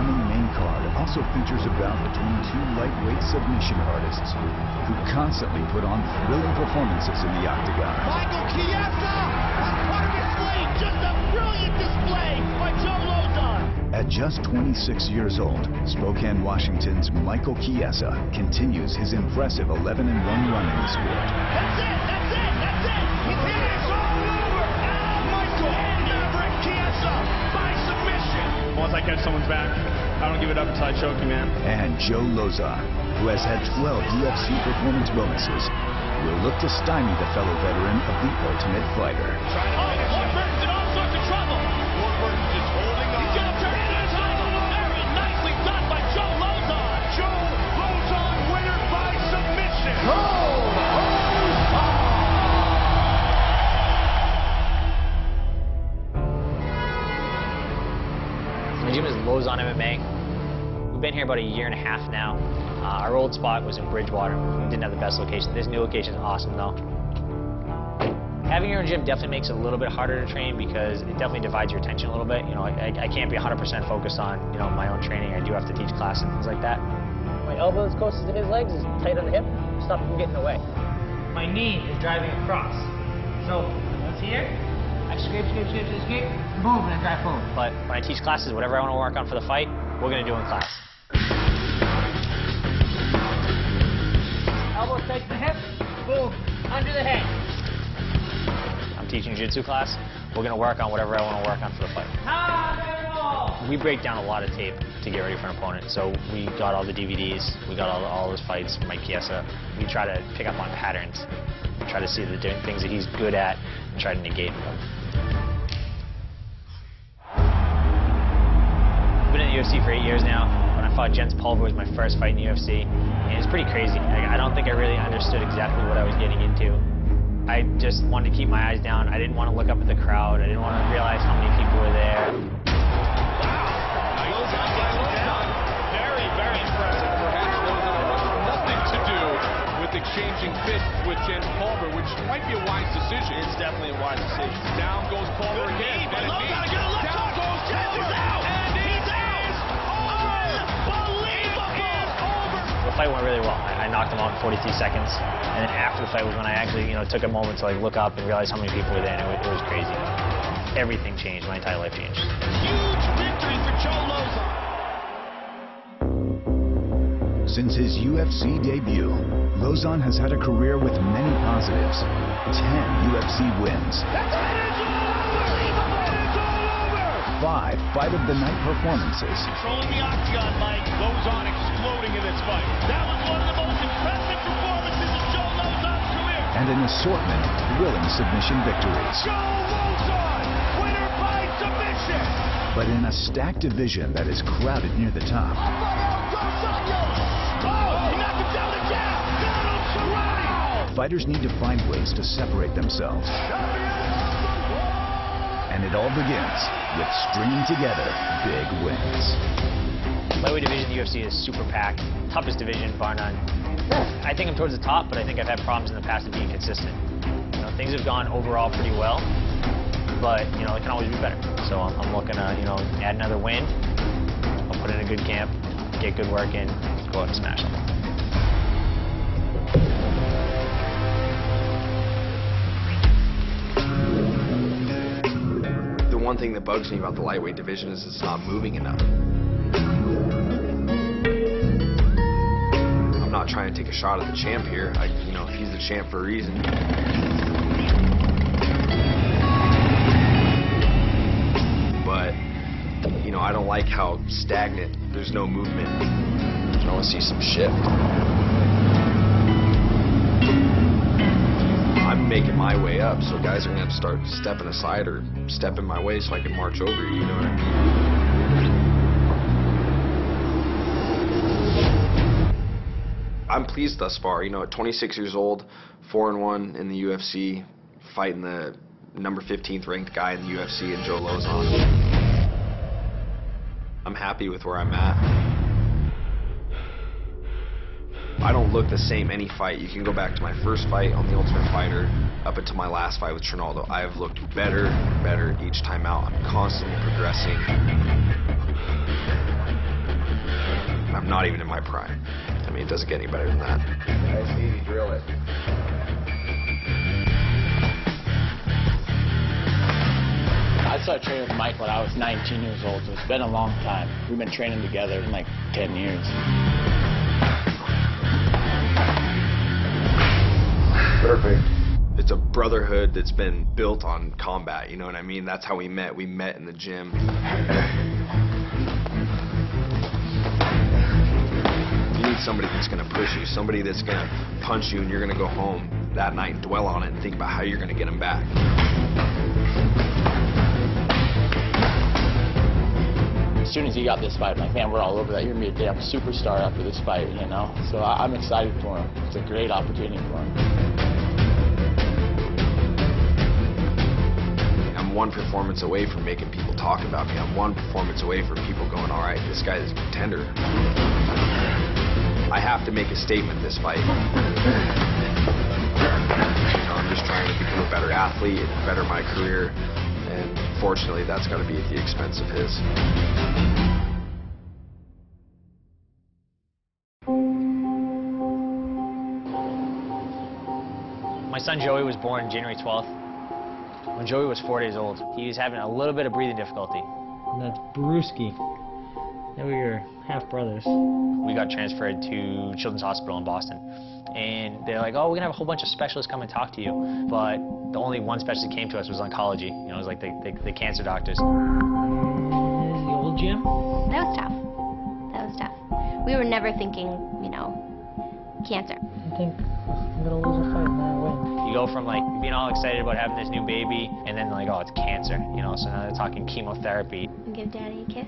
upcoming main card also features a bout between two lightweight submission artists who constantly put on thrilling performances in the octagon. Michael Chiesa on part display, just a brilliant display by Joe Lauzon. At just 26 years old, Spokane, Washington's Michael Chiesa continues his impressive 11-1 run in the sport. That's it, that's it, that's it. He's hit it, it's all over. And Michael Maverick Chiesa by submission. Once I catch someone's back, I don't give it up until I choke you, man. And Joe Lauzon, who has had 12 UFC performance bonuses, will look to stymie the fellow veteran of the Ultimate Fighter. Warburton's in all sorts of trouble. Warburton is holding on. He's gonna turn into a title. Very nicely done by Joe Lauzon. Joe Lauzon, winner by submission. My gym is Lauzon MMA. We've been here about a year and a half now. Our old spot was in Bridgewater. We didn't have the best location. This new location is awesome though. Having your own gym definitely makes it a little bit harder to train because it definitely divides your attention a little bit. You know, I can't be 100% focused on, you know, my own training. I do have to teach class and things like that. My elbow is closest to his legs, is tight on the hip, stop him from getting away. My knee is driving across. So once here, I scrape, boom, and I drive forward. But when I teach classes, whatever I want to work on for the fight, we're going to do in class. Elbow tight to the hip, boom, under the head. I'm teaching jiu-jitsu class. We're going to work on whatever I want to work on for the fight. We break down a lot of tape to get ready for an opponent. So we got all the DVDs, we got all his fights from Mike Chiesa. We try to pick up on patterns, try to see the different things that he's good at, and try to negate them. I've been in the UFC for 8 years now. When I fought Jens Pulver was my first fight in the UFC, and it's pretty crazy. I don't think I really understood exactly what I was getting into. I just wanted to keep my eyes down. I didn't want to look up at the crowd. I didn't want to realize how many people were there. Very, very impressive. Perhaps Lauzon has nothing to do with exchanging fists with Jens Pulver, which might be a wise decision. It's definitely a wise decision. Down goes Pulver again. Down goes Jens. He's out. And he's out. Unbelievable. The fight went really well. I knocked him out in 42 seconds. And then after the fight was when I actually, you know, took a moment to like look up and realize how many people were there, and it was crazy. Everything changed. My entire life changed. Huge victory for Joe Lauzon. Since his UFC debut, Lauzon has had a career with many positives. 10 UFC wins. That's it. It's all over. 5 Fight of the Night performances. Controlling the octagon, Mike. Lauzon exploding in this fight. That was one of the most impressive performances of Joe Lauzon's career. And an assortment of thrilling submission victories. Joe Lauzon, winner by submission. But in a stacked division that is crowded near the top, fighters need to find ways to separate themselves. And it all begins with stringing together big wins. Lightweight division in the UFC is super packed. Toughest division, bar none. I think I'm towards the top, but I think I've had problems in the past of being consistent. You know, things have gone overall pretty well, but you know, it can always be better. So I'm looking to, you know, add another win. I'll put in a good camp, get good work in, go out and smash them. The one thing that bugs me about the lightweight division is it's not moving enough. I'm not trying to take a shot at the champ here. You know, he's the champ for a reason. But, you know, I don't like how stagnant, there's no movement. I want to see some shift. I'm making my way up, so guys are going to have to start stepping aside or stepping my way so I can march over you, you know what I mean? I'm pleased thus far. You know, at 26 years old, 4-1 in the UFC, fighting the number 15th ranked guy in the UFC in Joe Lauzon. I'm happy with where I'm at. I don't look the same any fight. You can go back to my first fight on The Ultimate Fighter up until my last fight with Trinaldo. I have looked better each time out. I'm constantly progressing. I'm not even in my prime. I mean, it doesn't get any better than that. I see you drill it. I started training with Mike when I was 19 years old, so it's been a long time. We've been training together in like 10 years. Perfect. It's a brotherhood that's been built on combat, you know what I mean? That's how we met. We met in the gym. You need somebody that's going to push you, somebody that's going to punch you, and you're going to go home that night and dwell on it and think about how you're going to get them back. As soon as he got this fight, I'm like, man, we're all over that. You're going to be a damn superstar after this fight, you know? So I'm excited for him. It's a great opportunity for him. I'm one performance away from making people talk about me. I'm one performance away from people going, all right, this guy is a contender. I have to make a statement this fight. You know, I'm just trying to become a better athlete and better my career. And fortunately, that's got to be at the expense of his. My son Joey was born January 12th. When Joey was 4 days old, he was having a little bit of breathing difficulty. And that's Brewski. They were your half-brothers. We got transferred to Children's Hospital in Boston. And they're like, oh, we're gonna have a whole bunch of specialists come and talk to you. But the only one specialist that came to us was oncology. You know, it was like the cancer doctors. The old gym? That was tough. That was tough. We were never thinking, you know, cancer. I think I'm gonna lose a fight and then I win. You go from like being all excited about having this new baby, and then like, oh, it's cancer. You know, so now they're talking chemotherapy. Give Daddy a kiss.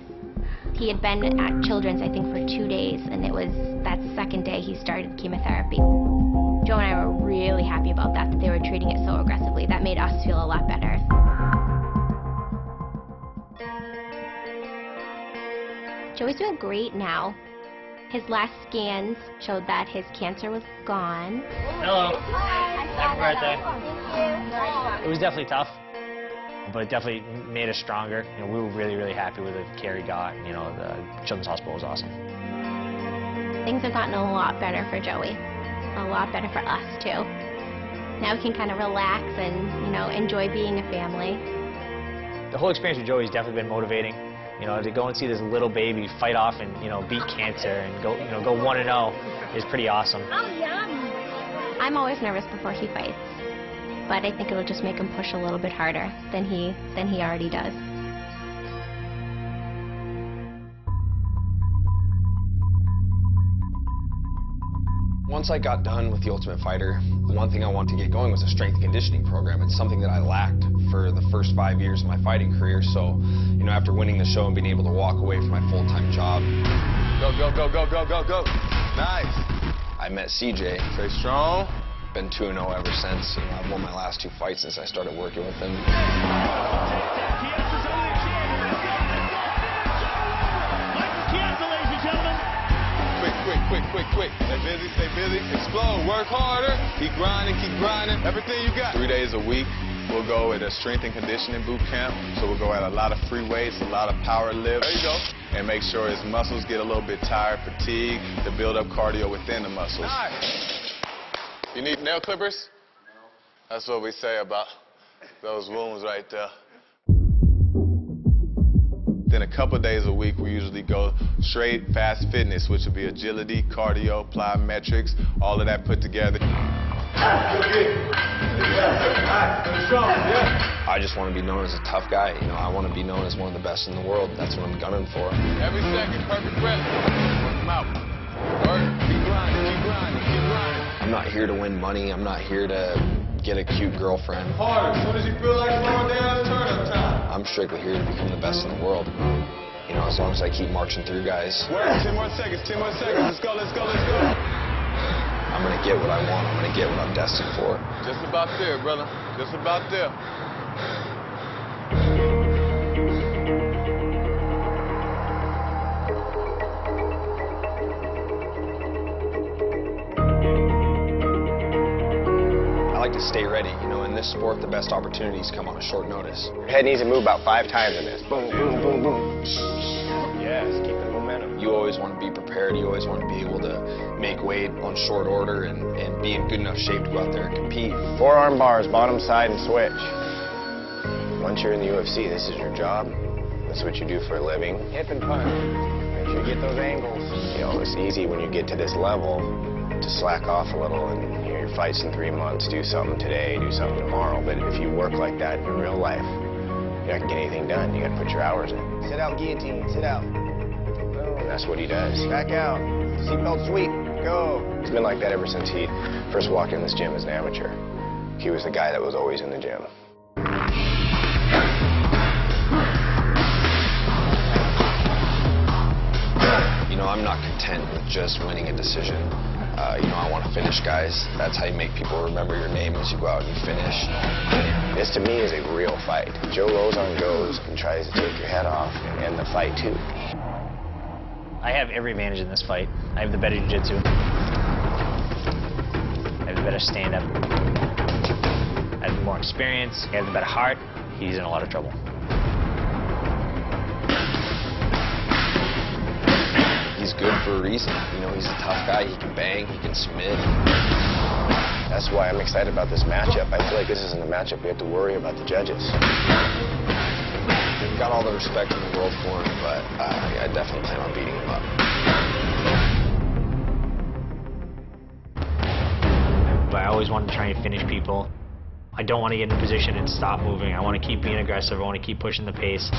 He had been at Children's, I think, for 2 days, and it was that second day he started chemotherapy. Joe and I were really happy about that they were treating it so aggressively. That made us feel a lot better. Joey's doing great now. His last scans showed that his cancer was gone. Hello. Happy birthday. It was definitely tough, but it definitely made us stronger. You know, we were really, really happy with the care he got. You know, the Children's Hospital was awesome. Things have gotten a lot better for Joey. A lot better for us, too. Now we can kind of relax and, you know, enjoy being a family. The whole experience with Joey's definitely been motivating. You know, to go and see this little baby fight off and, you know, beat cancer and go, you know, go 1-0 is pretty awesome. I'm always nervous before he fights, but I think it'll just make him push a little bit harder than he already does. Once I got done with The Ultimate Fighter, the one thing I wanted to get going was a strength and conditioning program. It's something that I lacked for the first 5 years of my fighting career. So, you know, after winning the show and being able to walk away from my full-time job. Go, go, go, go, go, go, go. Nice. I met CJ. Stay strong. Been 2-0 ever since. You know, I've won my last 2 fights since I started working with him. Quick. Stay busy, explode, work harder, keep grinding, everything you got. 3 days a week, we'll go at a strength and conditioning boot camp. So we'll go at a lot of free weights, a lot of power lifts. There you go. And make sure his muscles get a little bit tired, fatigue, to build up cardio within the muscles. Nice. You need nail clippers? No. That's what we say about those wounds right there. Then a couple days a week, we usually go straight fast fitness, which would be agility, cardio, plyometrics, all of that put together. I just want to be known as a tough guy. You know, I want to be known as one of the best in the world. That's what I'm gunning for. Every second, perfect breath. Work them out. Work. Keep grinding. I'm not here to win money. I'm not here to get a cute girlfriend. Hard. As soon as you feel like slowing down, it's turn up time. I'm strictly here to become the best in the world. You know, as long as I keep marching through, guys. Work. 10 more seconds. Let's go. I'm going to get what I want. I'm going to get what I'm destined for. Just about there, brother. Just about there. I like to stay ready. You know, in this sport, the best opportunities come on a short notice. Your head needs to move about 5 times in this. Boom, boom, boom, boom. Yes, keep the momentum. You always want to be prepared. You always want to be able to make weight on short order and be in good enough shape to go out there and compete. Forearm bars, bottom side and switch. Once you're in the UFC, this is your job. That's what you do for a living. Hip and punch. Make sure you get those angles. You know, it's easy when you get to this level to slack off a little and your fights in 3 months, do something today, do something tomorrow. But if you work like that in real life, you're not gonna get anything done. You gotta put your hours in. Sit out, guillotine, sit out. And that's what he does. Back out. Seatbelt sweep, go. He's been like that ever since he first walked in this gym as an amateur. He was the guy that was always in the gym. You know, I'm not content with just winning a decision. You know, I want to finish guys. That's how you make people remember your name as you go out and you finish. This, to me, is a real fight. Joe Lauzon goes and tries to take your head off and end the fight, too. I have every advantage in this fight. I have the better jiu-jitsu. I have the better stand-up. I have more experience. I have the better heart. He's in a lot of trouble. He's good for a reason. You know, he's a tough guy. He can bang, he can submit. That's why I'm excited about this matchup. I feel like this isn't a matchup we have to worry about the judges. I've got all the respect in the world for him, but I definitely plan on beating him up. But I always want to try and finish people. I don't want to get in a position and stop moving. I want to keep being aggressive. I want to keep pushing the pace.